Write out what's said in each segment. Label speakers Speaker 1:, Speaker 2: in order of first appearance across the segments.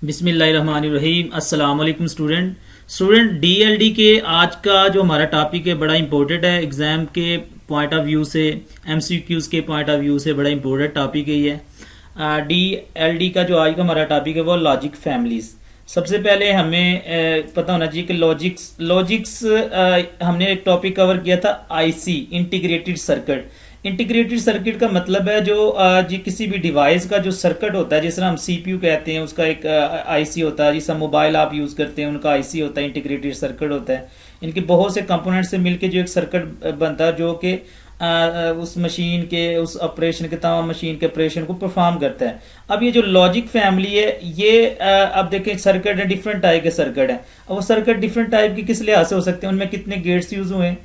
Speaker 1: बिस्मिल्लाहिर्रहमानिर्रहीम। अस्सलाम वालेकुम स्टूडेंट डीएलडी के आज का जो हमारा टॉपिक है बड़ा इंपॉर्टेंट है। एग्ज़ाम के पॉइंट ऑफ व्यू से, एमसीक्यूज़ के पॉइंट ऑफ व्यू से बड़ा इंपॉर्टेंट टॉपिक है ये। डीएलडी का जो आज का हमारा टॉपिक है वो लॉजिक फैमिलीज़। सबसे पहले हमें पता होना चाहिए कि लॉजिक्स हमने एक टॉपिक कवर किया था IC, integrated circuit. Integrated circuit का मतलब है जो जी किसी भी डिवाइस का जो सर्किट होता है, जिस तरह हम सीपीयू कहते हैं उसका एक आईसी होता है, जिस मोबाइल आप यूज़ करते हैं उनका आईसी होता है, इंटीग्रेटेड सर्किट होता है। इनके बहुत से कंपोनेंट से मिलके जो एक सर्किट बनता है जो कि उस मशीन के उस ऑपरेशन के तमाम मशीन के ऑपरेशन को परफॉर्म करता है। अब ये जो लॉजिक फैमिली है ये अब देखें सर्किट है, डिफरेंट टाइप के सर्किट है। अब वो सर्किट डिफरेंट टाइप की किस लिहाज से हो सकते हैं, उनमें कितने गेट्स यूज हुए हैं,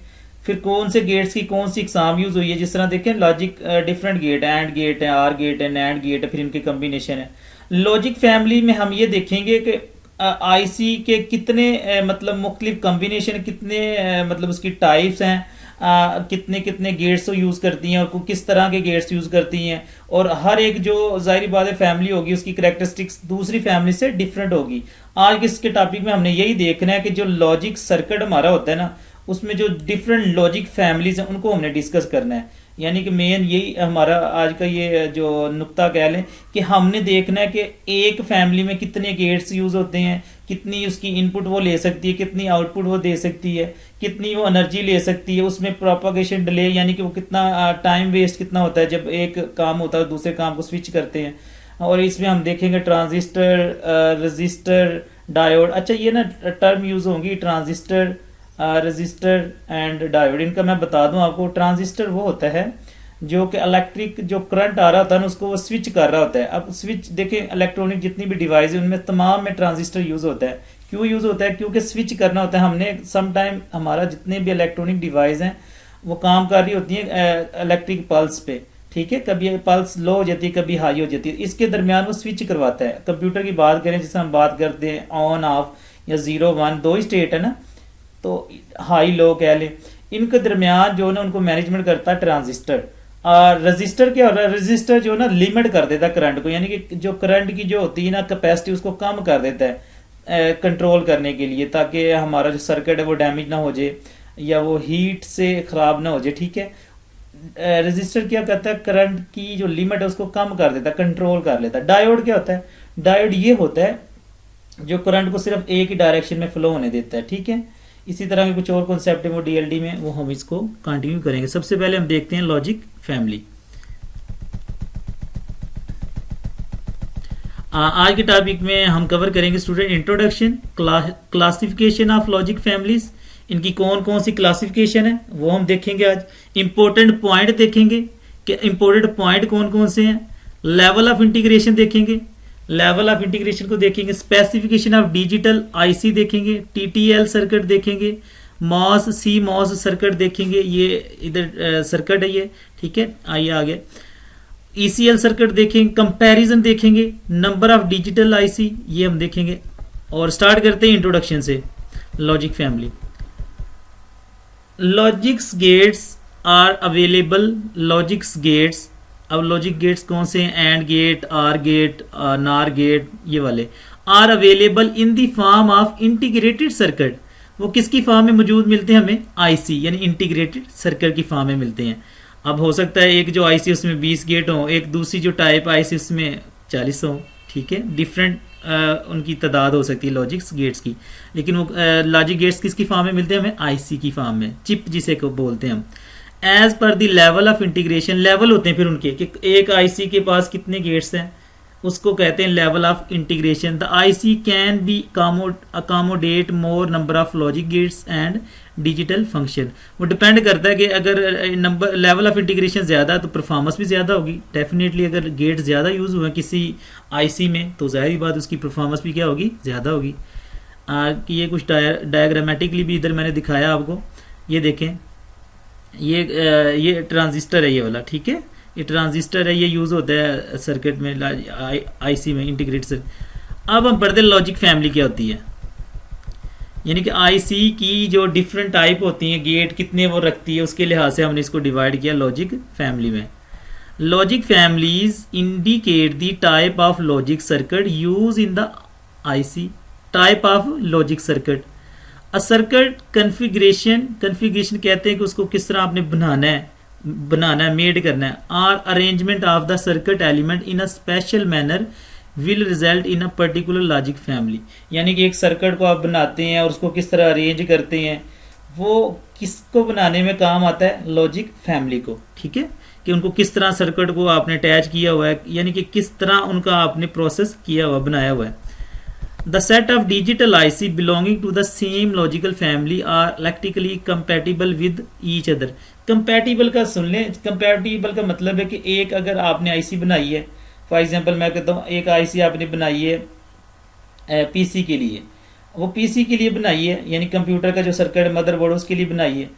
Speaker 1: फिर कौन से गेट्स की कौन सी एग्जाम यूज हुई है। जिस तरह देखें लॉजिक डिफरेंट गेट है, एंड गेट है, आर गेट है, नैंड गेट है, फिर इनके कम्बिनेशन है। लॉजिक फैमिली में हम ये देखेंगे कि आईसी के कितने मतलब मुख्तलिफ कम्बिनेशन, कितने मतलब उसकी टाइप्स हैं, कितने कितने गेट्स यूज़ करती हैं और किस तरह के गेट्स यूज़ करती हैं। और हर एक जो ज़ाहिर बात है फैमिली होगी उसकी करैक्टरिस्टिक्स दूसरी फैमिली से डिफरेंट होगी। आज इसके टॉपिक में हमने यही देखना है कि जो लॉजिक सर्किट हमारा होता है ना, उसमें जो डिफरेंट लॉजिक फैमिलीज हैं उनको हमने डिस्कस करना है। यानी कि मेन यही हमारा आज का ये जो नुक्ता कह लें कि हमने देखना है कि एक फैमिली में कितने गेट्स यूज़ होते हैं, कितनी उसकी इनपुट वो ले सकती है, कितनी आउटपुट वो दे सकती है, कितनी वो एनर्जी ले सकती है, उसमें प्रोपागेशन डिले यानी कि वो कितना टाइम वेस्ट कितना होता है जब एक काम होता है दूसरे काम को स्विच करते हैं। और इसमें हम देखेंगे ट्रांजिस्टर, रजिस्टर, डायोड। अच्छा ये ना टर्म यूज़ होंगी ट्रांजिस्टर, रजिस्टर एंड डायोड। इनका मैं बता दूं आपको, ट्रांजिस्टर वो होता है जो कि इलेक्ट्रिक जो करंट आ रहा होता है ना उसको वो स्विच कर रहा होता है। अब स्विच देखें इलेक्ट्रॉनिक जितनी भी डिवाइस है उनमें तमाम में ट्रांजिस्टर यूज़ होता है। क्यों यूज़ होता है? क्योंकि स्विच करना होता है हमने। सम टाइम हमारा जितने भी इलेक्ट्रॉनिक डिवाइस हैं वो काम कर रही होती हैं इलेक्ट्रिक पल्स पे, ठीक है। कभी पल्स लो हो जाती है, कभी हाई हो जाती है, इसके दरमियान वो स्विच करवाता है। कंप्यूटर की बात करें जिससे हम बात करते हैं ऑन ऑफ या 0 1 दो ही स्टेट है ना, तो हाई लो कह लें, इनके दरमियान जो ना उनको मैनेजमेंट करता है ट्रांजिस्टर। और रजिस्टर क्या हो रहा है, रजिस्टर जो ना लिमिट कर देता है करंट को, यानी कि जो करंट की जो होती है ना कैपेसिटी उसको कम कर देता है कंट्रोल करने के लिए, ताकि हमारा जो सर्किट है वो डैमेज ना हो जाए या वो हीट से ख़राब ना हो जाए, ठीक है। रजिस्टर क्या करता है, करंट की जो लिमिट है उसको कम कर देता है, कंट्रोल कर लेता है। डायोड क्या होता है, डायोड ये होता है जो करंट को सिर्फ एक ही डायरेक्शन में फ्लो होने देता है, ठीक है। इसी तरह के कुछ और कॉन्सेप्ट है वो डीएलडी में, वो हम इसको कंटिन्यू करेंगे। सबसे पहले हम देखते हैं लॉजिक फैमिली। आज के टॉपिक में हम कवर करेंगे student introduction, classification of logic families, इनकी कौन कौन सी क्लासिफिकेशन है वो हम देखेंगे आज। इंपॉर्टेंट पॉइंट देखेंगे कि इंपॉर्टेंट पॉइंट कौन कौन से हैं, लेवल ऑफ इंटीग्रेशन देखेंगे, लेवल ऑफ इंटीग्रेशन को देखेंगे, स्पेसिफिकेशन ऑफ डिजिटल आईसी देखेंगे, टीटीएल सर्किट देखेंगे, मॉस सी मॉस सर्किट देखेंगे, ये इधर सर्किट है ये, ठीक है। आइए आगे ईसीएल सर्किट देखेंगे, कंपैरिजन देखेंगे, नंबर ऑफ डिजिटल आईसी ये हम देखेंगे। और स्टार्ट करते हैं इंट्रोडक्शन से। Logic family, logics gates are available, logics gates. अब लॉजिक गेट्स कौन से हैं, and gate, or gate, nor gate, ये वाले are available in the form of integrated circuit. वो किसकी फॉर्म में मौजूद मिलते हैं हमें, आईसी यानी इंटीग्रेटेड सर्किट की फॉर्म में मिलते हैं। अब हो सकता है एक जो आईसी उसमें 20 गेट हो, एक दूसरी जो टाइप आईसी उसमें 40 हो, ठीक है। डिफरेंट उनकी तादाद हो सकती है लॉजिक्स गेट्स की, लेकिन वो लॉजिक गेट्स किसकी फॉर्म में मिलते हैं हमें, आईसी की फॉर्म में, चिप जिसे को बोलते हैं हम। As per the level of integration, level होते हैं फिर उनके कि एक आईसी के पास कितने गेट्स हैं उसको कहते हैं level of integration. The IC can be accommodate more number of logic gates and digital function. वो डिपेंड करता है कि अगर नंबर लेवल ऑफ इंटीग्रेशन ज़्यादा है तो परफॉर्मेंस भी ज़्यादा होगी डेफिनेटली। अगर गेट ज़्यादा यूज़ हुए किसी आईसी में तो ज़ाहिर बात उसकी परफॉर्मेंस भी क्या होगी, ज़्यादा होगी। कि ये कुछ डायग्रामेटिकली भी इधर मैंने दिखाया आपको, ये देखें, ये ट्रांजिस्टर है ये वाला, ठीक है। ये ट्रांजिस्टर है, ये यूज़ होता है सर्किट में, आईसी में इंटीग्रेटेड सर्किट। अब हम पढ़ते हैं लॉजिक फैमिली क्या होती है, यानी कि आईसी की जो डिफरेंट टाइप होती हैं, गेट कितने वो रखती है, उसके लिहाज से हमने इसको डिवाइड किया लॉजिक फैमिली में। Logic families indicate the type of logic circuit use in the IC. Type of logic circuit. A circuit configuration कहते हैं कि उसको किस तरह आपने बनाना है, मेड करना है. और arrangement of the circuit element in a special manner will result in a particular logic family. यानी कि एक सर्किट को आप बनाते हैं और उसको किस तरह अरेंज करते हैं, वो किसको बनाने में काम आता है, लॉजिक फैमिली को. ठीक है, कि उनको किस तरह सर्किट को आपने अटैच किया हुआ है, यानी कि किस तरह उनका आपने प्रोसेस किया हुआ, बनाया हुआ है. The set of digital IC belonging to the same logical family are electrically compatible with each other. Compatible का सुन लें, कंपैटिबल का मतलब है कि एक अगर आपने आईसी बनाई है, फॉर एग्जांपल मैं कहता हूँ एक आईसी आपने बनाई है पीसी के लिए, वो पीसी के लिए बनाई है, यानी कंप्यूटर का जो सर्किट मदरबोर्ड उसके लिए बनाई है,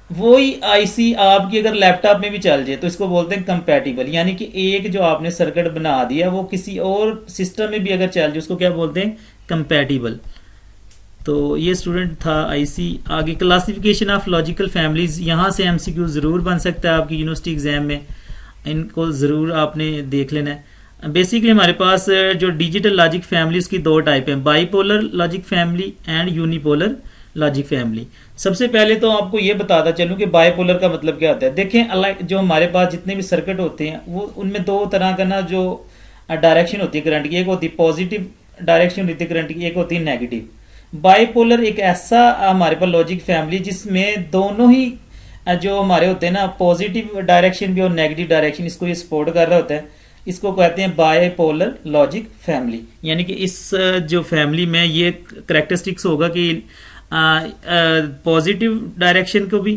Speaker 1: वही आईसी आपकी अगर लैपटॉप में भी चल जाए तो इसको बोलते हैं कंपैटिबल. यानी कि एक जो आपने सर्किट बना दिया वो किसी और सिस्टम में भी अगर चल जाए उसको क्या बोलते हैं, कंपैटिबल. तो ये स्टूडेंट था आईसी. आगे क्लासिफिकेशन ऑफ लॉजिकल फैमिलीज, यहाँ से एमसीक्यू ज़रूर बन सकता है आपकी यूनिवर्सिटी एग्जाम में, इनको ज़रूर आपने देख लेना है. बेसिकली हमारे पास जो डिजिटल लॉजिक फैमिली उसकी दो टाइप है, bipolar logic family and unipolar logic family. सबसे पहले तो आपको ये बताता चलूं कि बाईपोलर का मतलब क्या होता है. देखें, जो हमारे पास जितने भी सर्किट होते हैं वो उनमें दो तरह का ना जो डायरेक्शन होती है करंट की, एक होती है पॉजिटिव डायरेक्शन होती है करंट की, एक होती है नेगेटिव. बाईपोलर एक ऐसा हमारे पास लॉजिक फैमिली जिसमें दोनों ही जो हमारे होते हैं ना, पॉजिटिव डायरेक्शन भी और नेगेटिव डायरेक्शन, इसको ये सपोर्ट कर रहा होता है. इसको कहते हैं बाईपोलर लॉजिक फैमिली. यानी कि इस जो फैमिली में ये करेक्टरिस्टिक्स होगा कि पॉजिटिव डायरेक्शन को भी,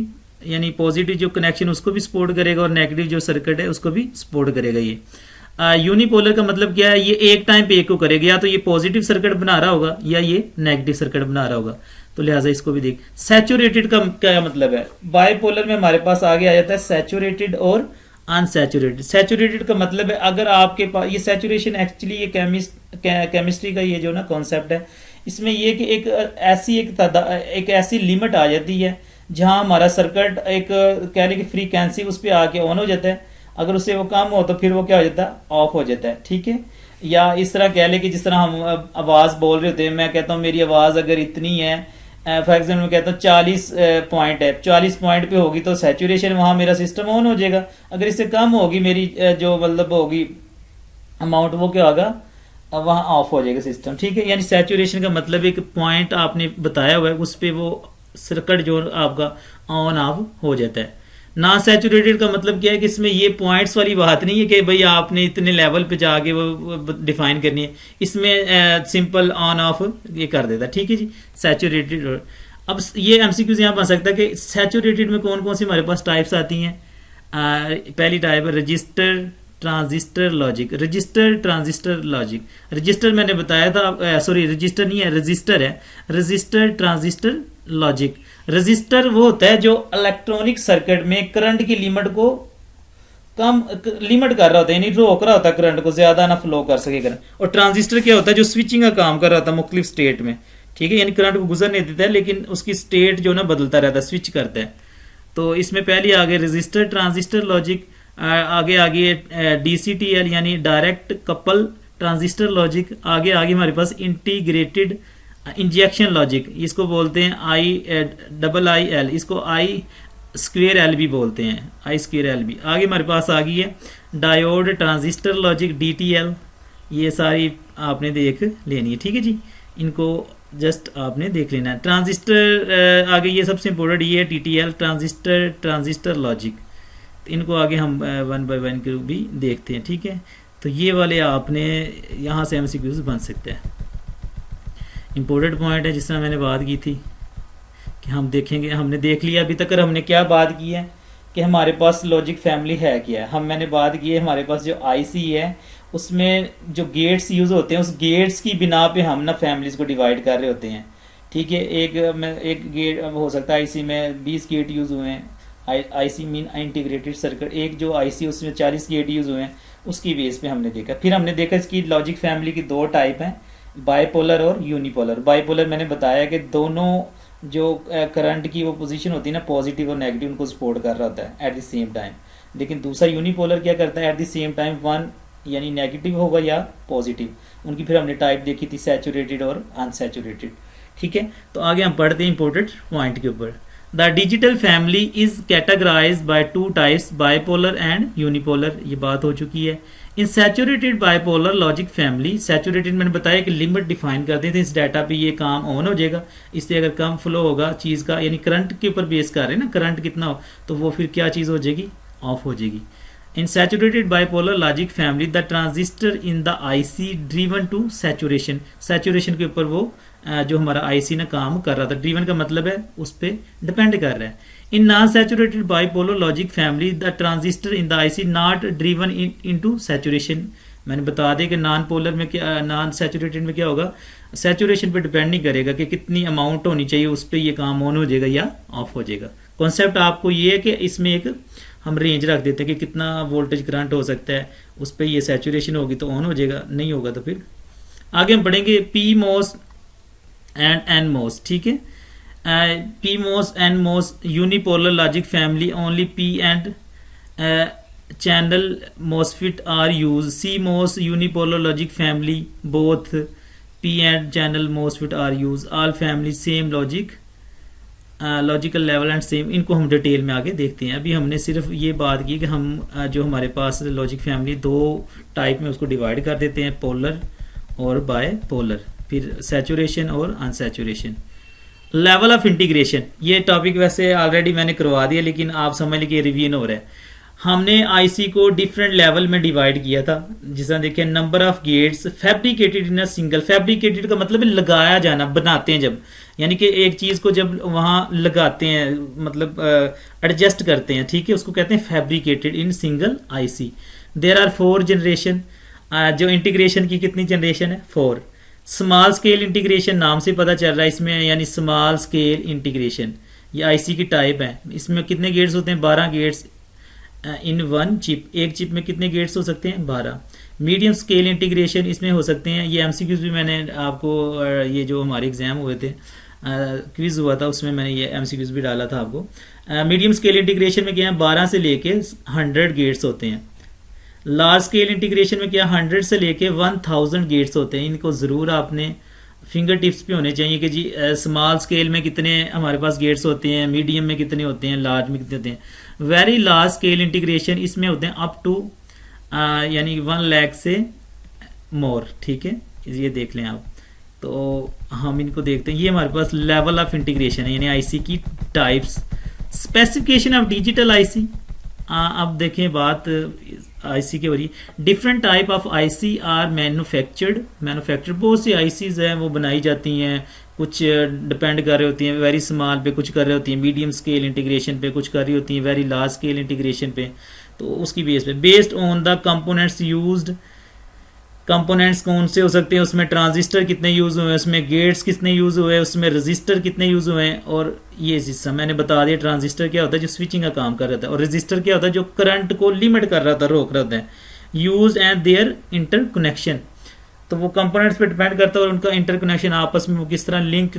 Speaker 1: यानी पॉजिटिव जो कनेक्शन उसको भी सपोर्ट करेगा और नेगेटिव जो सर्किट है उसको भी सपोर्ट करेगा. ये यूनिपोलर का मतलब क्या है, ये एक टाइम पे एक को करेगा, या तो ये पॉजिटिव सर्किट बना रहा होगा या ये नेगेटिव सर्किट बना रहा होगा. तो लिहाजा इसको भी देख. सैचुरेटेड का क्या मतलब है, बाईपोलर में हमारे पास आगे आ जाता है सैचुरेटेड और अनसैचुरेटेड. सैचुरेटेड का मतलब है अगर आपके पास ये सैचुरेशन, एक्चुअली ये केमिस्ट्री का ये जो ना कॉन्सेप्ट है, इसमें ये कि एक ऐसी लिमिट आ जाती है जहां हमारा सर्किट एक कह लें कि फ्रीक्वेंसी उस पर आके ऑन हो जाता है, अगर उससे वो कम हो तो फिर वो क्या हो जाता है, ऑफ हो जाता है. ठीक है, या इस तरह कह लें कि जिस तरह हम आवाज़ बोल रहे होते हैं, मैं कहता हूँ मेरी आवाज़ अगर इतनी है, फॉर एग्जाम्पल मैं कहता हूँ 40 पॉइंट है, 40 पॉइंट पे होगी तो सैचुरेशन वहाँ मेरा सिस्टम ऑन हो जाएगा. अगर इससे कम होगी मेरी जो मतलब होगी अमाउंट, वो क्या होगा, वहाँ ऑफ हो जाएगा सिस्टम. ठीक है, यानी सैचुरेशन का मतलब एक पॉइंट आपने बताया हुआ है, उस पर वो सर्किट जो आपका ऑन ऑफ हो जाता है. ना सैचुरेटेड का मतलब क्या है कि इसमें ये पॉइंट्स वाली बात नहीं है कि भाई आपने इतने लेवल पे जाके वो डिफाइन करनी है, इसमें सिंपल ऑन ऑफ ये कर देता है. ठीक है जी, सैचुरेटेड. अब ये एमसीक्यूज यहाँ बन सकता है कि सैचुरेटेड में कौन कौन सी हमारे पास टाइप्स आती हैं. पहली टाइप है register transistor logic. Register transistor logic, register मैंने बताया था, सॉरी रजिस्टर नहीं है, रजिस्टर है. Register transistor logic. रजिस्टर वो होता है जो इलेक्ट्रॉनिक सर्किट में करंट की लिमिट को कम लिमिट कर रहा होता है, यानी रोक रहा होता है करंट को, ज्यादा ना फ्लो कर सके करंट. और ट्रांजिस्टर क्या होता है, जो स्विचिंग का काम कर रहा था मुख्तलिफ स्टेट में. ठीक है, यानी करंट को गुजर नहीं देता है लेकिन उसकी स्टेट जो ना बदलता रहता है, स्विच करता है. तो इसमें पहले आगे रजिस्टर ट्रांजिस्टर लॉजिक, आगे DCTL यानी डायरेक्ट कपल ट्रांजिस्टर लॉजिक, आगे हमारे पास इंटीग्रेटेड इंजेक्शन लॉजिक, इसको बोलते हैं IIL, इसको I2L भी बोलते हैं, I2L भी. आगे हमारे पास आ गई है डायोड ट्रांजिस्टर लॉजिक DTL. ये सारी आपने देख लेनी है. ठीक है जी, इनको जस्ट आपने देख लेना है. ट्रांजिस्टर आगे ये सबसे इंपॉर्टेंट ये है TTL, ट्रांजिस्टर लॉजिक. इनको आगे हम वन बाय वन के भी देखते हैं. ठीक है, तो ये वाले आपने यहाँ से MCQs बन सकते हैं. इम्पोर्टेंट पॉइंट है जिस तरह मैंने बात की थी कि हम देखेंगे, हमने देख लिया अभी तक हमने क्या बात की है कि हमारे पास लॉजिक फैमिली है क्या है. मैंने बात की है हमारे पास जो आईसी है उसमें जो गेट्स यूज़ होते हैं उस गेट्स की बिना पे हम ना फैमिलीज को डिवाइड कर रहे होते हैं. ठीक है, एक गेट हो सकता है आईसी में 20 गेट यूज़ हुए हैं, आईसी मीन इंटीग्रेटेड सर्किट. एक जो आईसी उसमें 40 गेट यूज़ हुए हैं, उसकी बेस पे हमने देखा. फिर हमने देखा इसकी लॉजिक फैमिली की दो टाइप हैं, बाईपोलर और यूनिपोलर. बाईपोलर मैंने बताया कि दोनों जो करंट की वो पोजीशन होती है ना, पॉजिटिव और नेगेटिव, उनको सपोर्ट कर रहा होता है एट द सेम टाइम. लेकिन दूसरा यूनिपोलर क्या करता है, at the same time one यानी नेगेटिव होगा या पॉजिटिव। उनकी फिर हमने टाइप देखी थी, सैचुरेटेड और अनसैचुरेटेड। ठीक है, तो आगे हम पढ़ते हैं इंपॉर्टेंट पॉइंट के ऊपर। The digital family is categorize by two types, bipolar and unipolar, ये बात हो चुकी है। In saturated bipolar logic family, saturated मैंने बताया कि लिमिट डिफाइन कर दी थी, इस डाटा पे ये काम ऑन हो जाएगा, इससे अगर कम फ्लो होगा चीज़ का, यानी करंट के ऊपर बेस कर रहे हैं ना, करंट कितना हो, तो वो फिर क्या चीज़ हो जाएगी, ऑफ हो जाएगी। In saturated bipolar logic family, the transistor in the IC driven to saturation, saturation के ऊपर वो जो हमारा IC ना काम कर रहा था, driven का मतलब है उस पर डिपेंड कर रहा है। In non-saturated bipolar logic family, the transistor in the IC not driven into saturation, मैंने बता दिया कि नॉन पोलर में क्या, नॉन सैचुरेटेड में क्या होगा, सैचुरेशन पे डिपेंड नहीं करेगा कि कितनी अमाउंट होनी चाहिए, उस पर ये काम ऑन हो जाएगा या ऑफ हो जाएगा। कॉन्सेप्ट आपको ये है कि इसमें एक हम रेंज रख देते हैं कि कितना वोल्टेज करंट हो सकता है, उस पर ये सैचुरेशन होगी तो ऑन हो जाएगा, नहीं होगा तो फिर आगे हम पढ़ेंगे P MOS and N MOS. ठीक है, P MOS and MOS unipolar logic family, only P and channel MOSFET are used. CMOS unipolar logic family, both P and channel MOSFET are used. All families same logic, logical level and same. इनको हम detail में आगे देखते हैं। अभी हमने सिर्फ ये बात की कि हम जो हमारे पास लॉजिक फैमिली दो टाइप में उसको डिवाइड कर देते हैं, पोलर और बाय पोलर, फिर सैचुरेशन और अनसैचुरेशन। लेवल ऑफ इंटीग्रेशन, ये टॉपिक वैसे ऑलरेडी मैंने करवा दिया, लेकिन आप समझ लीजिए रिवीजन हो रहा है। हमने आईसी को डिफरेंट लेवल में डिवाइड किया था, जिसमें देखिए number of gates fabricated in a single. Fabricated का मतलब है लगाया जाना, बनाते हैं जब, यानी कि एक चीज को जब वहां लगाते हैं, मतलब एडजस्ट करते हैं, ठीक है, उसको कहते हैं fabricated in single IC. There are 4 generation. जो इंटीग्रेशन की कितनी जनरेशन है, 4। स्मॉल स्केल इंटीग्रेशन नाम से पता चल रहा है इसमें, यानी स्मॉल स्केल इंटीग्रेशन ये आईसी की टाइप है। इसमें कितने गेट्स होते हैं, 12 गेट्स इन वन चिप। एक चिप में कितने गेट्स हो सकते हैं, 12। मीडियम स्केल इंटीग्रेशन इसमें हो सकते हैं, ये एमसीक्यूज भी मैंने आपको ये जो हमारे एग्जाम हुए थे, क्विज हुआ था, उसमें मैंने ये एमसीक्यूज भी डाला था आपको। मीडियम स्केल इंटीग्रेशन में क्या है, 12 से लेके 100 गेट्स होते हैं। लार्ज स्केल इंटीग्रेशन में क्या, 100 से लेके 1000 गेट्स होते हैं। इनको ज़रूर आपने फिंगर टिप्स पे होने चाहिए कि जी स्मॉल स्केल में कितने हमारे पास गेट्स होते हैं, मीडियम में कितने होते हैं, लार्ज में कितने होते हैं। वेरी लार्ज स्केल इंटीग्रेशन इसमें होते हैं अप टू यानी 1 लाख से मोर, ठीक है, ये देख लें आप। तो हम इनको देखते हैं, ये हमारे पास लेवल ऑफ इंटीग्रेशन है, यानी आईसी की types. Specification of digital IC, अब देखें बात आईसी के बारे। Different type of IC are manufactured. बहुत सी आईसीज हैं वो बनाई जाती हैं, कुछ डिपेंड कर रही होती हैं वेरी स्मॉल पे, कुछ कर रही होती हैं मीडियम स्केल इंटीग्रेशन पे, कुछ कर रही होती हैं वेरी लार्ज स्केल इंटीग्रेशन पे। तो उसकी बेस पे based on the components used, components कौन से हो सकते हैं, उसमें ट्रांजिस्टर कितने यूज हुए हैं, उसमें गेट्स कितने यूज हुए हैं, उसमें रजिस्टर कितने यूज हुए हैं। और ये हिस्सा मैंने बता दिया, ट्रांजिस्टर क्या होता है, जो स्विचिंग का काम कर रहा था, और रजिस्टर क्या होता है, जो करंट को लिमिट कर रहा था, रोक रहा था। यूज एंड देयर इंटरकनेक्शन, तो वो कंपोनेंट्स पे डिपेंड करता है और उनका इंटरकनेक्शन आपस में वो किस तरह लिंक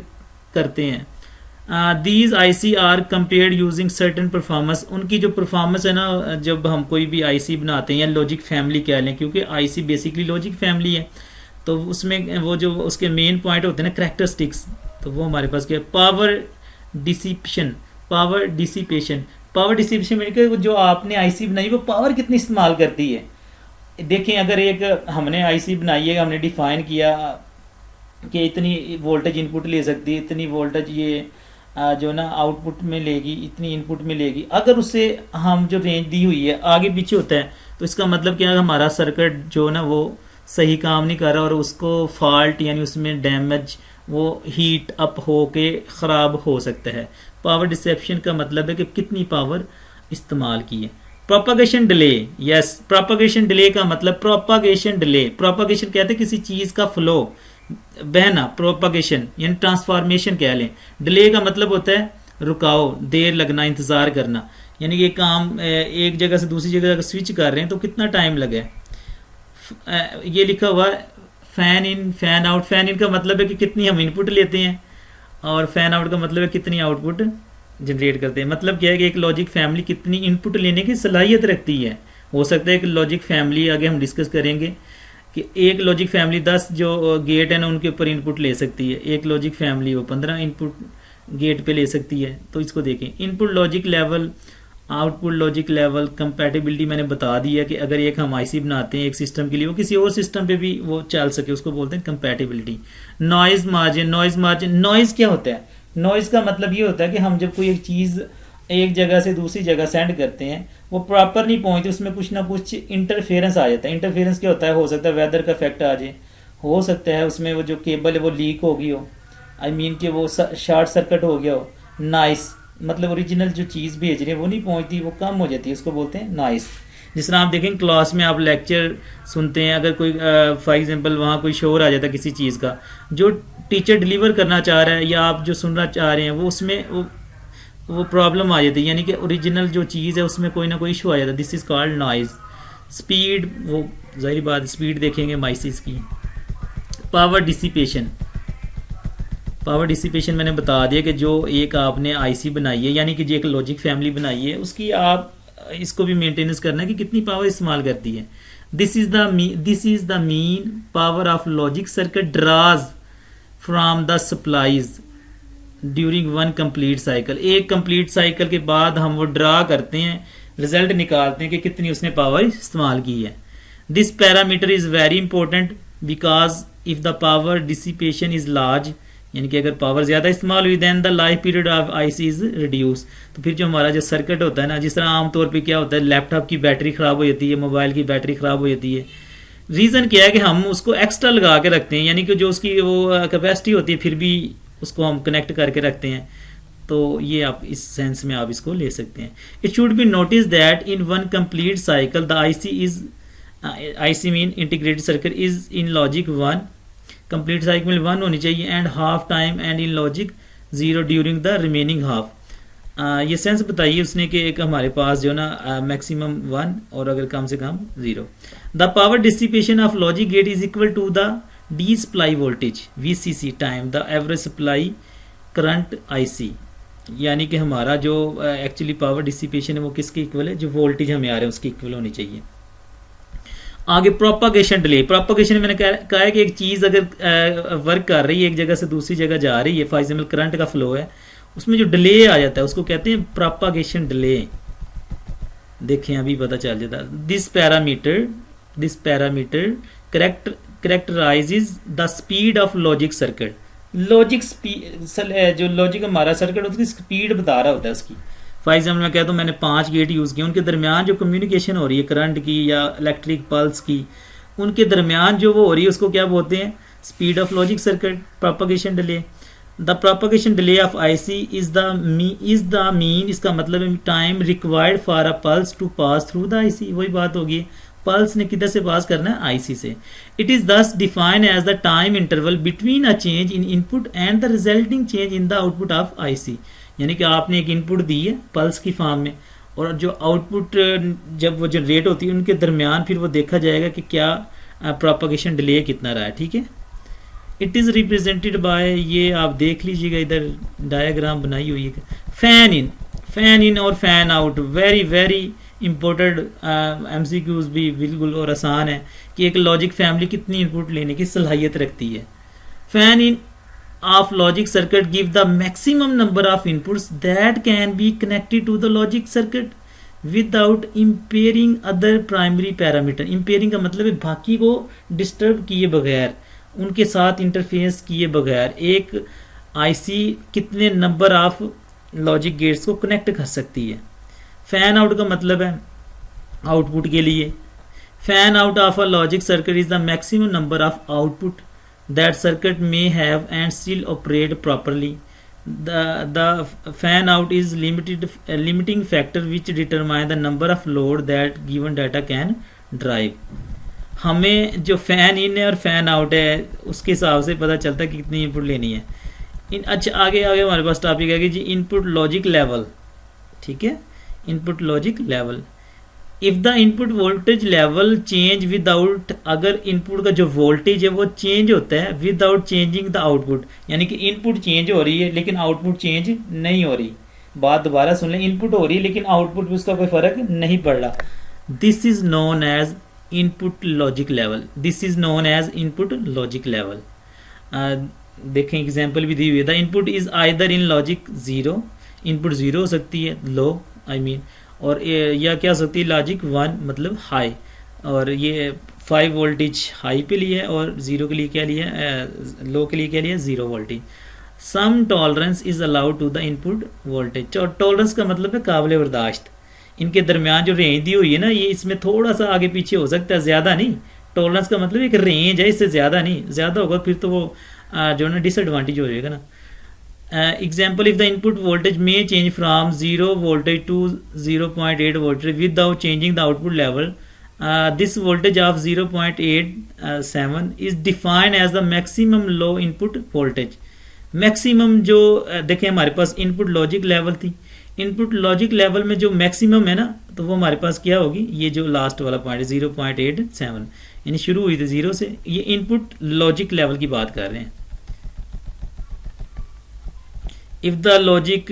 Speaker 1: करते हैं। These IC are compared using certain performance. उनकी जो परफॉर्मेंस है ना, जब हम कोई भी आईसी बनाते हैं या लॉजिक फैमिली कह लें, क्योंकि आईसी बेसिकली लॉजिक फैमिली है, तो उसमें वो जो उसके मेन पॉइंट होते हैं ना, करैक्टरिस्टिक्स, तो वो हमारे पास क्या है, पावर डिसिपेशन। पावर डिसिपेशन में जो आपने आईसी बनाई वो पावर कितनी इस्तेमाल करती है। देखें, अगर एक हमने आईसी बनाई है, हमने डिफाइन किया कि इतनी वोल्टेज इनपुट ले सकती है, इतनी वोल्टेज ये जो ना आउटपुट में लेगी, इतनी इनपुट में लेगी। अगर उससे हम जो रेंज दी हुई है आगे पीछे होता है, तो इसका मतलब क्या है, हमारा सर्किट जो ना वो सही काम नहीं कर रहा और उसको फॉल्ट यानी उसमें डैमेज, वो हीट अप हो के ख़राब हो सकता है। पावर डिसेप्शन का मतलब है कि कितनी पावर इस्तेमाल की है। Propagation delay, yes, propagation delay का मतलब प्रोपागेशन डिले, प्रोपागेशन कहते हैं किसी चीज़ का फ्लो, बहना, प्रोपागेशन यानी ट्रांसफॉर्मेशन कह लें। डिले का मतलब होता है रुकाव, देर लगना, इंतज़ार करना, यानी ये काम एक जगह से दूसरी जगह स्विच कर रहे हैं तो कितना टाइम लगे। ये लिखा हुआ है fan in fan out. Fan in का मतलब है कि कितनी हम इनपुट लेते हैं, और फैन आउट का मतलब है कितनी आउटपुट जनरेट करते हैं। मतलब क्या है कि एक लॉजिक फैमिली कितनी इनपुट लेने की सलाहियत रखती है, हो सकता है कि लॉजिक फैमिली आगे हम डिस्कस करेंगे कि एक लॉजिक फैमिली 10 जो गेट है ना उनके ऊपर इनपुट ले सकती है, एक लॉजिक फैमिली वो 15 इनपुट गेट पे ले सकती है। तो इसको देखें, input logic level, output logic level, compatibility मैंने बता दी है कि अगर एक हम आईसी बनाते हैं एक सिस्टम के लिए वो किसी और सिस्टम पे भी वो चल सके, उसको बोलते हैं कंपैटिबिलिटी। नॉइज मार्जिन, नॉइज क्या होता है? नॉइज का मतलब ये होता है कि हम जब कोई एक चीज़ एक जगह से दूसरी जगह सेंड करते हैं वो प्रॉपर नहीं पहुंचती, उसमें कुछ ना कुछ इंटरफेरेंस आ जाता है। इंटरफेरेंस क्या होता है? हो सकता है वेदर का इफेक्ट आ जाए, हो सकता है उसमें वो जो केबल है वो लीक हो गई हो, आई मीन कि वो शॉर्ट सर्किट हो गया हो। नॉइस मतलब ओरिजिनल जो चीज़ भेज रहे हैं वो नहीं पहुंचती, वो कम हो जाती है, उसको बोलते हैं नॉइस। जिस तरह आप देखें क्लास में आप लेक्चर सुनते हैं, अगर कोई फॉर एग्जांपल वहाँ कोई शोर आ जाता है किसी चीज़ का, जो टीचर डिलीवर करना चाह रहा है या आप जो सुनना चाह रहे हैं वो उसमें वो प्रॉब्लम आ जाती है, यानी कि ओरिजिनल जो चीज़ है उसमें कोई ना कोई इशू आ जाता है। This is called noise. Speed, वो जाहिर बात स्पीड देखेंगे माइसिस की। पावर डिसिपेशन, पावर डिसिपेशन मैंने बता दिया कि जो एक आपने आईसी बनाई है यानी कि जो एक लॉजिक फैमिली बनाई है उसकी आप इसको भी मेंटेनेंस करना है कि कितनी पावर इस्तेमाल करती है। This is the mean power of logic circuit draws from the supplies during one complete cycle. एक कंप्लीट साइकिल के बाद हम वो ड्रा करते हैं, रिजल्ट निकालते हैं कि कितनी उसने पावर इस्तेमाल की है। This parameter is very important because if the power dissipation is large, यानी कि अगर पावर ज़्यादा इस्तेमाल हुई then the life period of IC is reduce. तो फिर जो हमारा जो सर्किट होता है ना, जिस तरह आमतौर पे क्या होता है लैपटॉप की बैटरी ख़राब हो जाती है, मोबाइल की बैटरी ख़राब हो जाती है, रीज़न क्या है कि हम उसको एक्स्ट्रा लगा के रखते हैं, यानी कि जो उसकी वो कैपेसिटी होती है फिर भी उसको हम कनेक्ट करके रखते हैं। तो ये आप इस सेंस में आप इसको ले सकते हैं। It should be notice that in one complete cycle the IC mean integrated circuit is in logic 1, complete cycle में 1 होनी चाहिए and half time and in logic 0 during the remaining half. ये सेंस बताइए उसने कि एक हमारे पास जो ना मैक्सिमम 1 और अगर कम से कम 0। The power dissipation of logic gate is equal to the D supply voltage VCC time the average supply current IC, यानी कि हमारा जो एक्चुअली पावर डिसिपेशन है वो किसके इक्वल है? जो वोल्टेज हमें आ रहा है उसकी इक्वल होनी चाहिए। आगे प्रोपागेशन डिले, प्रोपागेशन मैंने कहा है कि एक चीज़ अगर वर्क कर रही है एक जगह से दूसरी जगह जा रही है, फॉर एग्जाम्पल करंट का फ्लो है, उसमें जो डिले आ जाता है उसको कहते हैं प्रोपागेशन डिले। देखें अभी पता चल जाता है। This parameter characterizes the speed of logic circuit. Logic speed, जो लॉजिक हमारा सर्किट उसकी स्पीड बता रहा होता है उसकी। फॉर एग्जाम्पल मैं कहता हूँ मैंने 5 गेट यूज़ किए, उनके दरमियान जो कम्युनिकेशन हो रही है करंट की या इलेक्ट्रिक पल्स की, उनके दरमियान जो वो हो रही है उसको क्या बोलते हैं? Speed of logic circuit, propagation delay. The propagation delay of IC is the mean, इसका मतलब है time required for a pulse to pass through the IC. वही बात होगी, पल्स ने किधर से पास करना है? आईसी से। It is this defined as the time interval between a change in input and the resulting change in the output of IC. यानी कि आपने एक इनपुट दी है पल्स की फॉर्म में और जो आउटपुट जब वो जनरेट होती है उनके दरमियान फिर वो देखा जाएगा कि क्या प्रोपागेशन डिले कितना रहा है। ठीक है, इट इज़ रिप्रेजेंटेड बाय, ये आप देख लीजिएगा इधर डायग्राम बनाई हुई है। फैन इन और fan out, very very important MCQs भी बिल्कुल और आसान है कि एक लॉजिक फैमिली कितनी इनपुट लेने की सलाहियत रखती है। Fan in of logic circuit give the maximum number of inputs that can be connected to the logic circuit without impairing other primary parameter। impairing का मतलब है बाकी को डिस्टर्ब किए बगैर, उनके साथ इंटरफेरेंस किए बगैर एक आईसी कितने नंबर ऑफ लॉजिक गेट्स को कनेक्ट कर सकती है। फैन आउट का मतलब है आउटपुट के लिए। Fan out of a logic circuit is the maximum number of output that circuit may have and still operate properly. The fan out is limiting factor which determine the number of load that given data can drive। हमें जो fan in है और fan out है उसके हिसाब से पता चलता है कि कितनी इनपुट लेनी है। अच्छा आगे हमारे पास टॉपिक है कि जी इनपुट लॉजिक लेवल। ठीक है, input logic level. If the input voltage level change without, अगर इनपुट का जो वोल्टेज है वो चेंज होता है विदाउट चेंजिंग द आउटपुट, यानी कि इनपुट चेंज हो रही है लेकिन आउटपुट चेंज नहीं हो रही। बात दोबारा सुन लें, इनपुट हो रही है लेकिन आउटपुट में उसका कोई फर्क नहीं पड़ रहा। This is known as input logic level, this is known as input logic level. देखें एग्जांपल भी दी हुई है, the input is either in logic zero, input zero हो सकती है लो आई मीन, और या क्या हो सकती है लॉजिक वन मतलब हाई, और ये 5 वोल्टेज हाई पे लिए और जीरो के लिए क्या लिया, लो के लिए क्या लिया 0 voltage. Some tolerance is allowed to the input voltage, और टॉलरेंस का मतलब है काबिल बर्दाश्त, इनके दरमियान जो रेंज दी हुई है ना, ये इसमें थोड़ा सा आगे पीछे हो सकता है, ज़्यादा नहीं। टॉलरेंस का मतलब एक रेंज है, इससे ज़्यादा नहीं, ज़्यादा होगा फिर तो वो जो ना डिसएडवांटेज हो जाएगा ना। Example, if the input voltage may change from 0 voltage to 0.8 voltage without changing the output level, this voltage of 0.87 is defined as the maximum low input voltage. Maximum जो देखें हमारे पास इनपुट लॉजिक लेवल थी, input logic level में जो maximum है ना, तो वो हमारे पास क्या होगी, ये जो लास्ट वाला पॉइंट है 0.87, यानी शुरू हुई थी 0 से, ये इनपुट लॉजिक लेवल की बात कर रहे हैं। इफ द लॉजिक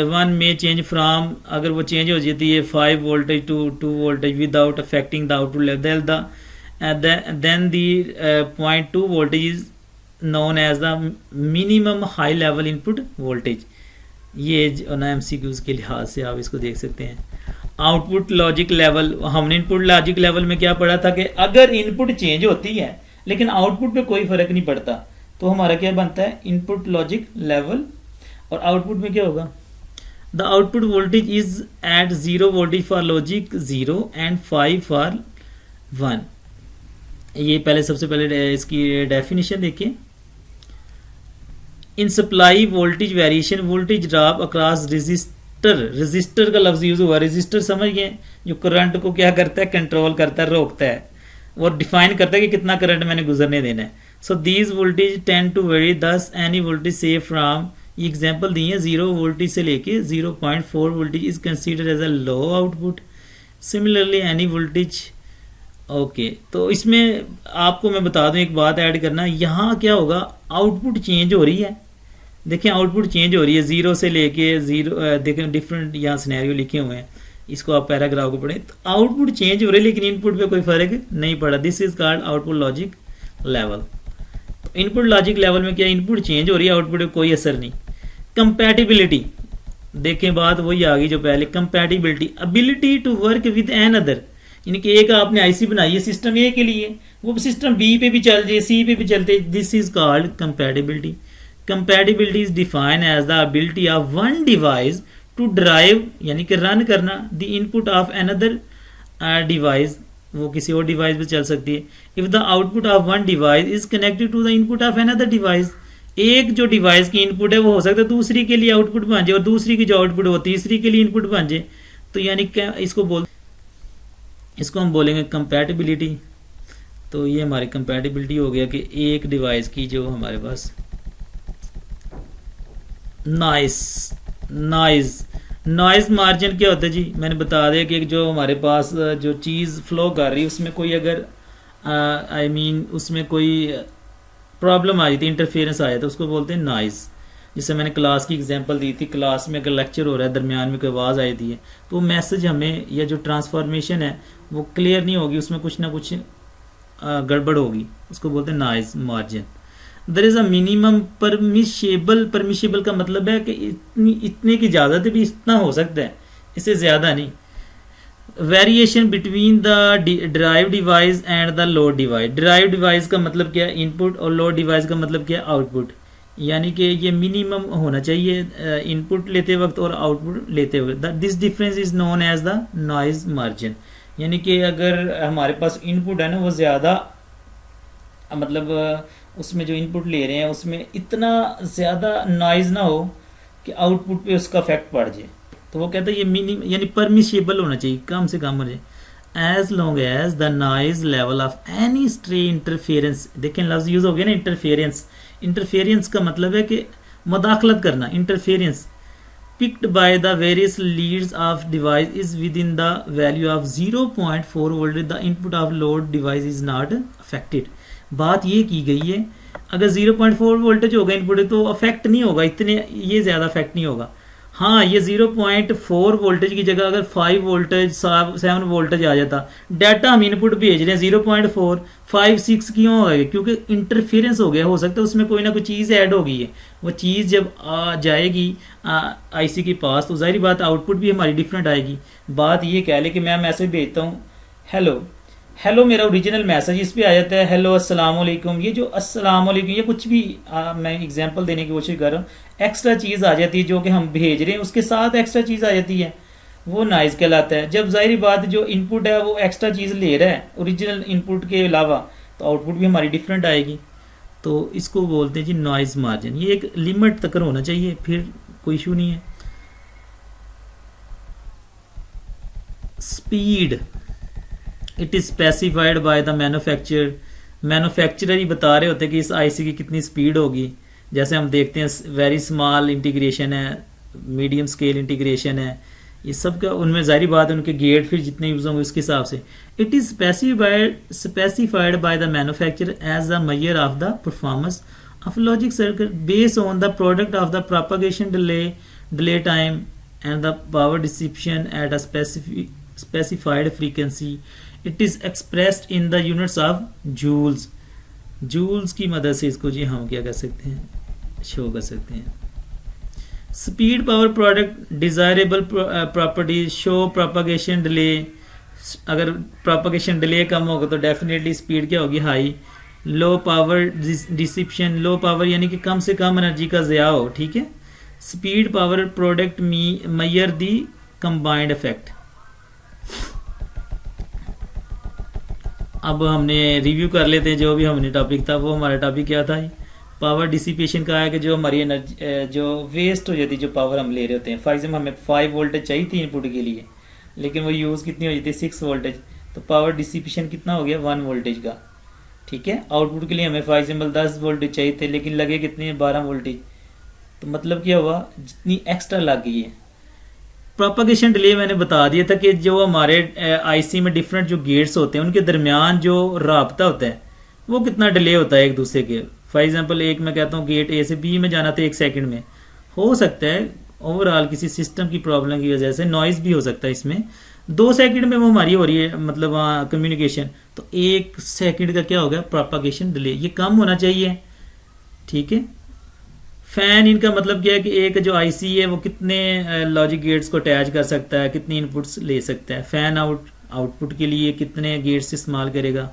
Speaker 1: वन में चेंज फ्राम, अगर वो चेंज हो जाती है 5 voltage to 2 voltage without affecting the output level, then the 0.2 voltage is known as the minimum high level input voltage. ये जो ना एमसीक्यूज के लिहाज से आप इसको देख सकते हैं। आउटपुट लॉजिक लेवल, हमने इनपुट लॉजिक लेवल में क्या पढ़ा था कि अगर इनपुट चेंज होती है लेकिन आउटपुट पे कोई फर्क नहीं पड़ता, तो हमारा क्या बनता है इनपुट लॉजिक लेवल, और आउटपुट में क्या होगा, the output voltage is at 0 voltage for logic 0 and 5 for 1। ये पहले सबसे पहले इसकी डेफिनेशन देखिए। In supply voltage variation voltage drop across resistor, resistor का लफ्ज यूज हुआ, रजिस्टर समझ गए, जो करंट को क्या करता है कंट्रोल करता है, रोकता है, और डिफाइन करता है कि कितना करंट मैंने गुजरने देना है। So these voltage tend to vary, this any voltage से फ्रॉम, ये एग्जाम्पल दी है 0 वोल्टेज से लेके 0.4 voltage is considered as a low output, similarly any voltage. Okay, तो इसमें आपको मैं बता दूं एक बात ऐड करना, यहाँ क्या होगा, आउटपुट चेंज हो रही है, देखें आउटपुट चेंज हो रही है 0 से लेके 0, देखें डिफरेंट यहाँ सिनेरियो लिखे हुए हैं, इसको आप पैराग्राफ को पढ़ें, तो आउटपुट चेंज हो रही है लेकिन इनपुट पे कोई फर्क नहीं पड़ा, this is called output logic level. Input logic level में क्या, इनपुट चेंज हो रही है, आउटपुट पे कोई असर नहीं। कंपैटिबिलिटी, देखें बात वही आ गई जो पहले, compatibility, ability to work with an other, यानी कि एक आपने आईसी बनाई है सिस्टम ए के लिए, वो सिस्टम बी पे भी चल जाए, सी पे भी चलते, this is called compatibility. Compatibility is defined as the ability of one device to drive, यानी कि रन करना the input of another device, वो किसी और डिवाइस पे चल सकती है। If the output of one device is connected to the input of another device, एक जो डिवाइस की इनपुट है वो हो सकता है दूसरी के लिए आउटपुट बन जाए, और दूसरी की जो आउटपुट वो तीसरी के लिए इनपुट बन जाए, तो यानी क्या इसको हम बोलेंगे कंपैटिबिलिटी। तो ये हमारी कंपैटिबिलिटी हो गया कि एक डिवाइस की जो हमारे पास नॉइज मार्जिन क्या होता है जी, मैंने बता दिया कि जो हमारे पास जो चीज़ फ्लो कर रही है उसमें कोई अगर आई मीन उसमें कोई प्रॉब्लम आ जाती है, इंटरफेरेंस आ जाता है, उसको बोलते हैं नॉइज़। जिससे मैंने क्लास की एग्जांपल दी थी, क्लास में अगर लेक्चर हो रहा है दरमियान में कोई आवाज़ आई थी है, तो मैसेज हमें या जो ट्रांसफॉर्मेशन है वो क्लियर नहीं होगी, उसमें कुछ ना कुछ गड़बड़ होगी, उसको बोलते हैं noise margin. There is a minimum permissible का मतलब है कि इतने की इजाज़त है भी, इतना हो सकता है, इससे ज़्यादा नहीं। Variation between the drive device and the load device, drive device का मतलब क्या है इनपुट, और लोड डिवाइस का मतलब क्या है आउटपुट, यानी कि ये मिनिमम होना चाहिए इनपुट लेते वक्त और आउटपुट लेते वक्त। This difference is known as the noise margin, यानी कि अगर हमारे पास इनपुट है ना वो ज़्यादा, मतलब उसमें जो इनपुट ले रहे हैं उसमें इतना ज़्यादा नॉइज़ ना हो कि आउटपुट पे उसका इफेक्ट पड़ जाए, तो वो कहता है ये मिनिमम यानी परमिशेबल होना चाहिए, कम से कम हो जाए। As long as the noise level of any stray interference, देखें लफ्ज यूज हो गया ना इंटरफेरेंस, इंटरफेरेंस का मतलब है कि मुदाखलत करना, interference picked by the various Leeds of device is with in the value of 0.4 volt, the input of load device is not affected. बात ये की गई है अगर 0.4 वोल्टेज होगा इनपुट तो अफेक्ट नहीं होगा, इतने ये ज़्यादा अफेक्ट नहीं होगा। हाँ, ये 0.4 वोल्टेज की जगह अगर 5 वोल्टेज 7 वोल्टेज आ जाता, डाटा हम इनपुट भेज रहे हैं 0.4 5 6 क्यों हो गए, क्योंकि इंटरफेरेंस हो गया, हो सकता है उसमें कोई ना कोई चीज़ ऐड हो गई है। वो चीज़ जब आ जाएगी आईसी के पास, तो जाहिर बात आउटपुट भी हमारी डिफरेंट आएगी। बात ये कह ले कि मैं मैसेज भेजता हूँ हेलो हेलो, मेरा ओरिजिनल मैसेज इस पे आ जाता है हेलो अस्सलाम वालेकुम। ये जो अस्सलाम वालेकुम ये कुछ भी मैं एग्जांपल देने की कोशिश कर रहा हूँ, एक्स्ट्रा चीज़ आ जाती है जो कि हम भेज रहे हैं उसके साथ एक्स्ट्रा चीज़ आ जाती है, वो नॉइज कहलाता है। जब जाहिर बात जो इनपुट है वो एक्स्ट्रा चीज़ ले रहा है ओरिजिनल इनपुट के अलावा, तो आउटपुट भी हमारी डिफरेंट आएगी। तो इसको बोलते हैं जी नॉइज मार्जिन। ये एक लिमिट तक होना चाहिए, फिर कोई इशू नहीं है। Speed, it is specified by the manufacturer. Manufacturer ही बता रहे होते हैं कि इस आईसी की कितनी स्पीड होगी। जैसे हम देखते हैं वेरी स्मॉल इंटीग्रेशन है, मीडियम स्केल इंटीग्रेशन है, ये सब का उनमें जाहिर बात है उनके गेट फिर जितने यूज होंगे उसके हिसाब से। It is specified by the manufacturer as the measure of the performance of logic circuit based on the product of the propagation delay time and the power dissipation at a specified frequency. It is expressed in the units of joules. joules की मदद से इसको जी हम क्या कर सकते हैं, show कर सकते हैं। Speed power product desirable properties show propagation delay. अगर प्रोपगेशन डिले कम होगा तो डेफिनेटली स्पीड क्या होगी, high. Low power dissipation, low power यानी कि कम से कम एनर्जी का ज़या हो, ठीक है। Speed power product measure the combined effect. अब हमने रिव्यू कर लेते हैं जो भी हमने टॉपिक था। वो हमारा टॉपिक क्या था, पावर डिसिपेशन का है कि जो हमारी एनर्जी जो वेस्ट हो जाती है, जो पावर हम ले रहे होते हैं। फॉर एग्जाम्पल हमें 5 वोल्टेज चाहिए थी इनपुट के लिए, लेकिन वो यूज़ कितनी हो जाती है 6 वोल्टेज, तो पावर डिसिपेशन कितना हो गया 1 वोल्टेज का, ठीक है। आउटपुट के लिए हमें फॉर एग्जाम्पल 10 वोल्टेज चाहिए थे, लेकिन लगे कितने 12 वोल्टेज, तो मतलब क्या हुआ जितनी एक्स्ट्रा लग गई है। प्रोपगेशन डिले मैंने बता दिया था कि जो हमारे आईसी में डिफरेंट जो गेट्स होते हैं उनके दरमियान जो राब्ता होता है वो कितना डिले होता है एक दूसरे के। फॉर एग्जांपल एक मैं कहता हूँ गेट ए से बी में जाना था 1 सेकंड में, हो सकता है ओवरऑल किसी सिस्टम की प्रॉब्लम की वजह से नॉइज भी हो सकता है इसमें, 2 सेकंड में वो हमारी हो रही है मतलब कम्युनिकेशन, तो 1 सेकंड का क्या हो गया प्रोपगेशन डिले, ये कम होना चाहिए, ठीक है। फैन इनका मतलब क्या है कि एक जो आईसी है वो कितने लॉजिक गेट्स को अटैच कर सकता है, कितनी इनपुट्स ले सकता है। फैन आउटपुट के लिए कितने गेट्स इस्तेमाल करेगा।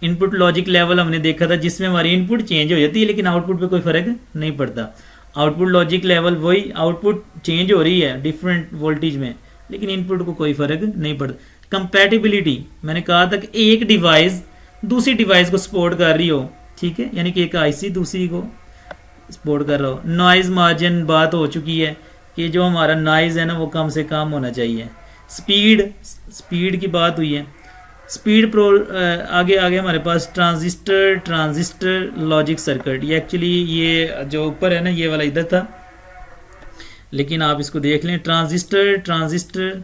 Speaker 1: इनपुट लॉजिक लेवल हमने देखा था जिसमें हमारी इनपुट चेंज हो जाती है लेकिन आउटपुट पे कोई फर्क नहीं पड़ता। आउटपुट लॉजिक लेवल वही, आउटपुट चेंज हो रही है डिफरेंट वोल्टेज में, लेकिन इनपुट को कोई फर्क नहीं पड़ता। कंपैटिबिलिटी, मैंने कहा था कि एक डिवाइस दूसरी डिवाइस को सपोर्ट कर रही हो, ठीक है, यानी कि एक आईसी दूसरी को सपोर्ट कर रहा हो। नॉइज मार्जिन बात हो चुकी है कि जो हमारा नॉइज है ना वो कम से कम होना चाहिए। स्पीड की बात हुई है। स्पीड प्रो आगे हमारे पास ट्रांजिस्टर लॉजिक सर्किट। ये एक्चुअली ये जो ऊपर है ना ये वाला इधर था, लेकिन आप इसको देख लें। Transistor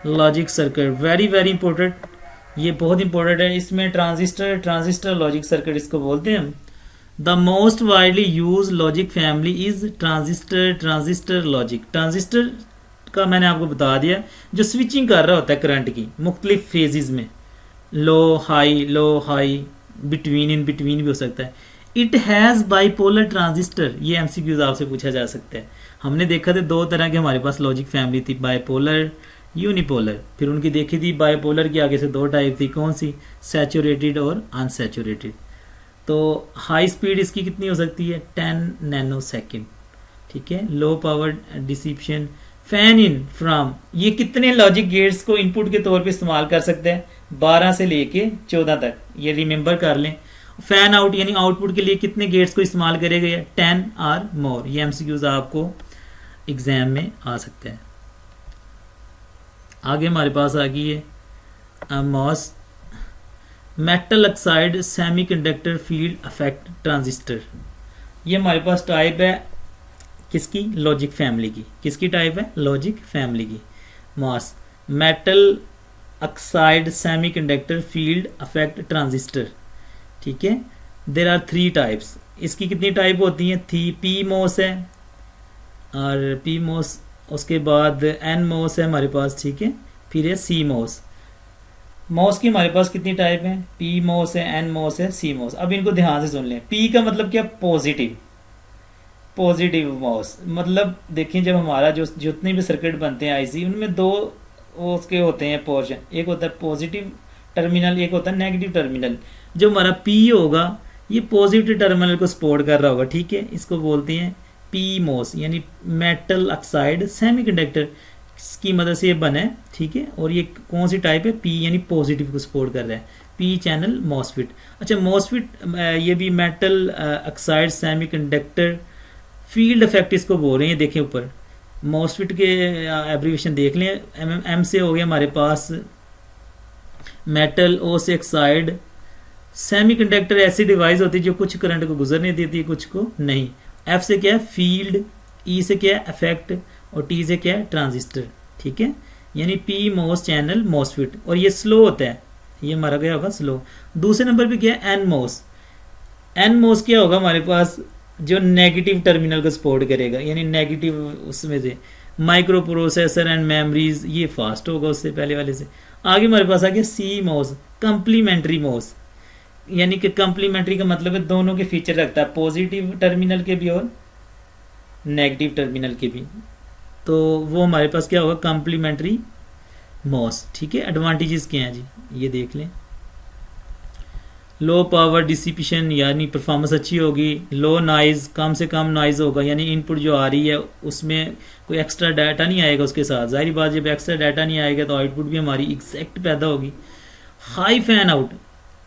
Speaker 1: logic circuit very very important, ये बहुत इंपॉर्टेंट है। इसमें ट्रांजिस्टर लॉजिक सर्किट इसको बोलते हैं हम। The most widely use logic family is transistor logic. Transistor का मैंने आपको बता दिया जो स्विचिंग कर रहा होता है करंट की मुख्तलिफ फेजेस में, लो हाई बिटवीन इन बिटवीन भी हो सकता है। इट हैज़ बाईपोलर ट्रांजिस्टर, ये एमसीक्यूज आपसे पूछा जा सकता है। हमने देखा था 2 तरह के हमारे पास लॉजिक फैमिली थी, बाईपोलर यूनिपोलर। फिर उनकी देखी थी बाईपोलर की आगे से 2 टाइप थी, कौन सी, सैचुरेटेड और अनसैचुरेटेड। तो हाई स्पीड इसकी कितनी हो सकती है 10 नैनो सेकेंड, ठीक है। Low power dissipation, fan in from, ये कितने लॉजिक गेट्स को इनपुट के तौर पे इस्तेमाल कर सकते हैं 12 से लेके 14 तक, ये रिमेंबर कर लें। फैन आउट यानी आउटपुट के लिए कितने गेट्स को इस्तेमाल करेगा 10 और मोर। ये एमसीक्यूज आपको एग्जाम में आ सकता है। आगे हमारे पास आ गई है MOS metal oxide semiconductor field effect transistor. ये हमारे पास टाइप है किसकी, लॉजिक फैमिली की। किसकी टाइप है, लॉजिक फैमिली की। MOS metal oxide semiconductor field effect transistor, ठीक है। There are 3 types. इसकी कितनी टाइप होती हैं, थी पी मॉस है और पी मॉस उसके बाद एन मोस है हमारे पास, ठीक है, फिर है सी मोस। मोस की हमारे पास कितनी टाइप है, पी मोस है, एन मोस है, सी मोस। अब इनको ध्यान से सुन लें। पी का मतलब क्या, पॉजिटिव, पॉजिटिव मोस मतलब देखें जब हमारा जो जितने भी सर्किट बनते हैं आईसी, उनमें दो उसके होते हैं पोर्शन, एक होता है पॉजिटिव टर्मिनल, एक होता है नेगेटिव टर्मिनल। जो हमारा पी होगा ये पॉजिटिव टर्मिनल को सपोर्ट कर रहा होगा, ठीक है, इसको बोलते हैं पी मोस, यानी मेटल ऑक्साइड सेमीकंडक्टर की मदद से ये बना है, ठीक है। और ये कौन सी टाइप है, पी यानी पॉजिटिव को सपोर्ट कर रहा है, पी चैनल मॉसफिट। अच्छा मॉसफिट ये भी metal oxide semiconductor field effect इसको बोल रहे हैं। देखें ऊपर मॉसफिट के एब्रीविएशन देख लें, एम से हो गया हमारे पास मेटल, ओ से ऑक्साइड, सेमीकंडक्टर ऐसी डिवाइस होती है जो कुछ करंट को गुजरने देती है, कुछ को नहीं। एफ से क्या है, फील्ड, ई से क्या है, इफेक्ट, और टी से क्या है, ट्रांजिस्टर, ठीक है। यानी पी मोस चैनल मॉसफिट, और ये स्लो होता है, ये हमारा क्या होगा, स्लो। दूसरे नंबर पे क्या है, एन मोस। एन मोस क्या होगा हमारे पास, जो नेगेटिव टर्मिनल को सपोर्ट करेगा, यानी नेगेटिव उसमें से माइक्रो प्रोसेसर एंड मेमोरीज, ये फास्ट होगा उससे पहले वाले से। आगे हमारे पास आ गया सी मोस, कंप्लीमेंट्री मोस, यानी कि कंप्लीमेंट्री का मतलब है दोनों के फीचर रखता है, पॉजिटिव टर्मिनल के भी और नेगेटिव टर्मिनल के भी। तो वो हमारे पास क्या होगा, कंप्लीमेंट्री मोस, ठीक है। एडवांटेजेस क्या हैं जी, ये देख लें। लो पावर डिसिपेशन, यानी परफॉर्मेंस अच्छी होगी। लो नॉइज, कम से कम नॉइज होगा, यानी इनपुट जो आ रही है उसमें कोई एक्स्ट्रा डाटा नहीं आएगा उसके साथ। जाहिर बात जब एक्स्ट्रा डाटा नहीं आएगा तो आउटपुट भी हमारी एग्जैक्ट पैदा होगी। हाई फैन आउट,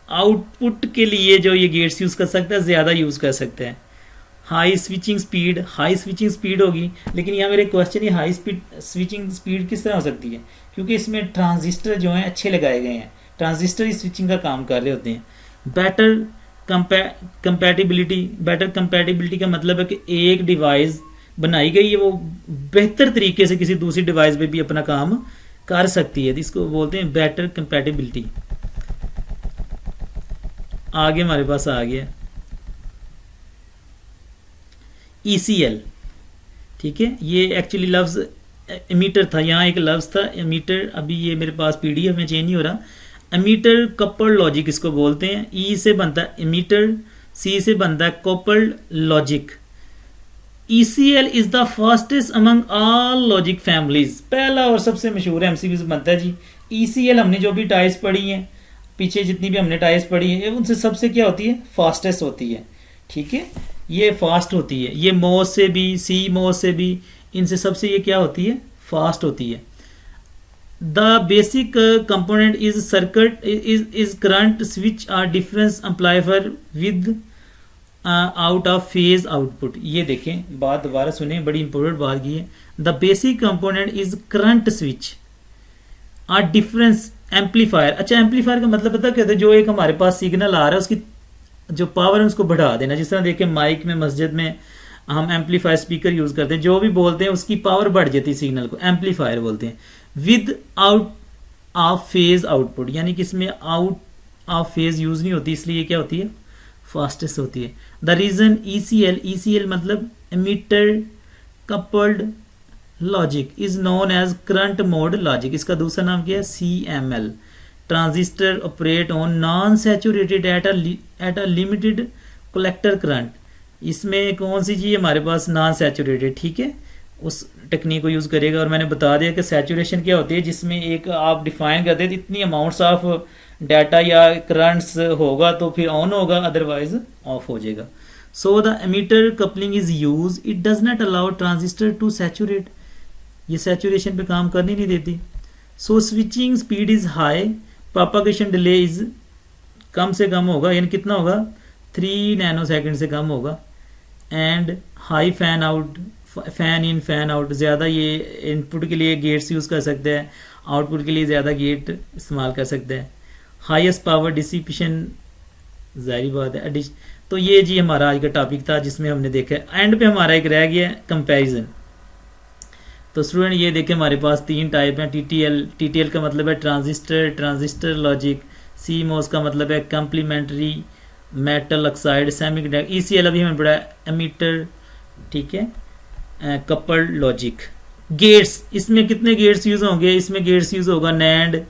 Speaker 1: आउटपुट के लिए जो ये गेट्स यूज़ कर सकता है ज़्यादा यूज़ कर सकते हैं। High switching speed, high switching speed होगी, लेकिन यहाँ मेरे क्वेश्चन ये हाई स्पीड स्विचिंग स्पीड किस तरह हो सकती है, क्योंकि इसमें ट्रांजिस्टर जो हैं अच्छे लगाए गए हैं, ट्रांजिस्टर ही स्विचिंग का काम कर रहे होते हैं। बेटर कंपैटिबिलिटी, बेटर कंपैटिबिलिटी का मतलब है कि एक डिवाइस बनाई गई है वो बेहतर तरीके से किसी दूसरी डिवाइस पे भी अपना काम कर सकती है, इसको बोलते हैं बेटर कंपैटिबिलिटी। आगे हमारे पास आ गया ECL, ठीक है। ये एक्चुअली लफ्ज एमीटर था, यहाँ एक लफ्ज था एमीटर, अभी ये मेरे पास PDF में चेंज नहीं हो रहा। एमीटर कपल्ड लॉजिक इसको बोलते हैं। ई से बनता है एमीटर, सी से बनता है coupled logic. ECL is the fastest among all logic families, पहला और सबसे मशहूर MCQ से बनता है जी। ECL हमने जो भी टाइप्स पढ़ी हैं पीछे, जितनी भी हमने टाइप्स पढ़ी है, उनसे सबसे क्या होती है, फास्टेस्ट होती है, ठीक है। ये फास्ट होती है, ये मोस से भी, सी मोस से भी, इनसे सबसे ये क्या होती है, फास्ट होती है। The basic component is circuit is current switch or difference amplifier with out of phase output. ये देखें बात दोबारा सुने, बड़ी इंपॉर्टेंट बात की है। The basic component is current switch or difference amplifier. अच्छा एम्पलीफायर का मतलब पता क्या होता है, जो एक हमारे पास सिग्नल आ रहा है उसकी जो पावर है उसको बढ़ा देना। जिस तरह देखें माइक में, मस्जिद में हम एम्पलीफायर स्पीकर यूज करते हैं, जो भी बोलते हैं उसकी पावर बढ़ जाती है, सिग्नल को एम्पलीफायर बोलते हैं। With out of phase output, यानी कि इसमें आउट ऑफ फेज यूज नहीं होती, इसलिए क्या होती है, फास्टेस्ट होती है। द रीजन ECL मतलब emitter coupled logic is known as current mode logic. इसका दूसरा नाम क्या है, CML। Transistor operate on non saturated at a limited collector current. इसमें कौन सी चीज़ हमारे पास, नॉन सैचुरेटेड, ठीक है, उस टेक्निक को यूज़ करेगा। और मैंने बता दिया कि सैचुरेशन क्या होती है, जिसमें एक आप डिफाइन करते हैं इतनी अमाउंट्स ऑफ डाटा या करंट्स होगा तो फिर ऑन होगा, अदरवाइज ऑफ हो जाएगा। So the emitter coupling is use, it does not allow transistor to saturate, ये सैचुरेशन पे काम करनी नहीं देती। So switching speed is high, propagation delay is कम से कम होगा, यानी कितना होगा, 3 नैनोसेकंड से कम होगा। And high fan out, fan in fan out, ज़्यादा ये इनपुट के लिए गेट्स यूज़ कर सकते हैं, आउटपुट के लिए ज़्यादा गेट इस्तेमाल कर सकते हैं। हाईएस्ट पावर डिसिपेशन, जाहिर बात है। तो ये जी हमारा आज का टॉपिक था जिसमें हमने देखा। एंड पे हमारा एक रह गया कंपैरिजन। तो स्टूडेंट ये देखें हमारे पास 3 टाइप हैं। TTL का मतलब है ट्रांजिस्टर लॉजिक। CMOS का मतलब है complementary metal oxide semiconductor. ECL अभी हमें पढ़ा एमीटर, ठीक है, कपल्ड लॉजिक। गेट्स, इसमें कितने गेट्स यूज होंगे, इसमें गेट्स यूज होगा नैंड,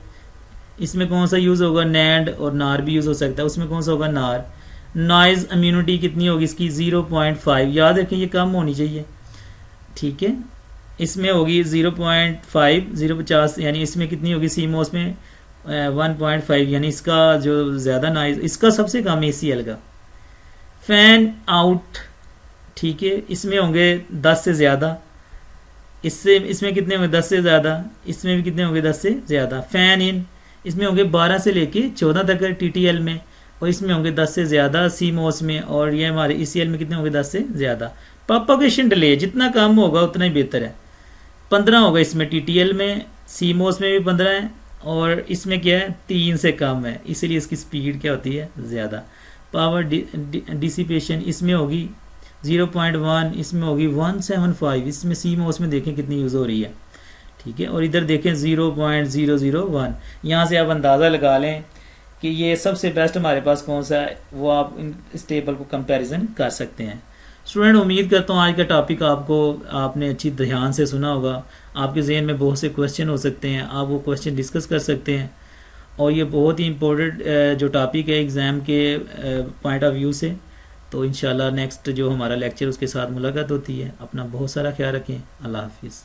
Speaker 1: इसमें कौन सा यूज होगा नैंड, और नार भी यूज हो सकता है, उसमें कौन सा होगा नार। नॉइज इम्यूनिटी कितनी होगी इसकी 0.5, याद रखें ये कम होनी चाहिए, ठीक है। इसमें होगी 0.5, 0.50, यानी इसमें कितनी होगी सीमोस में 1.5, यानी इसका जो ज़्यादा नॉइज, इसका सबसे कम ACL का। फैन आउट, ठीक है, इसमें होंगे 10 से ज़्यादा, इसमें कितने होंगे 10 से ज़्यादा, इसमें भी कितने होंगे 10 से ज़्यादा। फैन इन, इसमें होंगे 12 से लेके 14 तक TTL में, और इसमें होंगे 10 से ज़्यादा CMOS में, और ये हमारे ECL में कितने होंगे 10 से ज़्यादा। प्रोपगेशन डिले जितना कम होगा उतना ही बेहतर है। 15 होगा इसमें TTL में, CMOS में भी 15 है, और इसमें क्या है 3 से कम है, इसीलिए इसकी स्पीड क्या होती है ज़्यादा। पावर डिसिपेशन इसमें होगी 0.1, इसमें होगी 175, इसमें CMOS में देखें कितनी यूज़ हो रही है, ठीक है। और इधर देखें 0.001, यहाँ से आप अंदाज़ा लगा लें कि ये सबसे बेस्ट हमारे पास कौन सा है, वो आप इस टेबल को कंपैरिजन कर सकते हैं। स्टूडेंट, उम्मीद करता हूँ आज का टॉपिक आपने अच्छी ध्यान से सुना होगा। आपके जहन में बहुत से क्वेश्चन हो सकते हैं, आप वो क्वेश्चन डिस्कस कर सकते हैं, और ये बहुत ही इम्पोर्टेंट जो टॉपिक है एग्ज़ाम के पॉइंट ऑफ व्यू से। तो इंशाल्लाह नेक्स्ट जो हमारा लेक्चर उसके साथ मुलाकात होती है। अपना बहुत सारा ख्याल रखें। अल्लाह हाफिज़।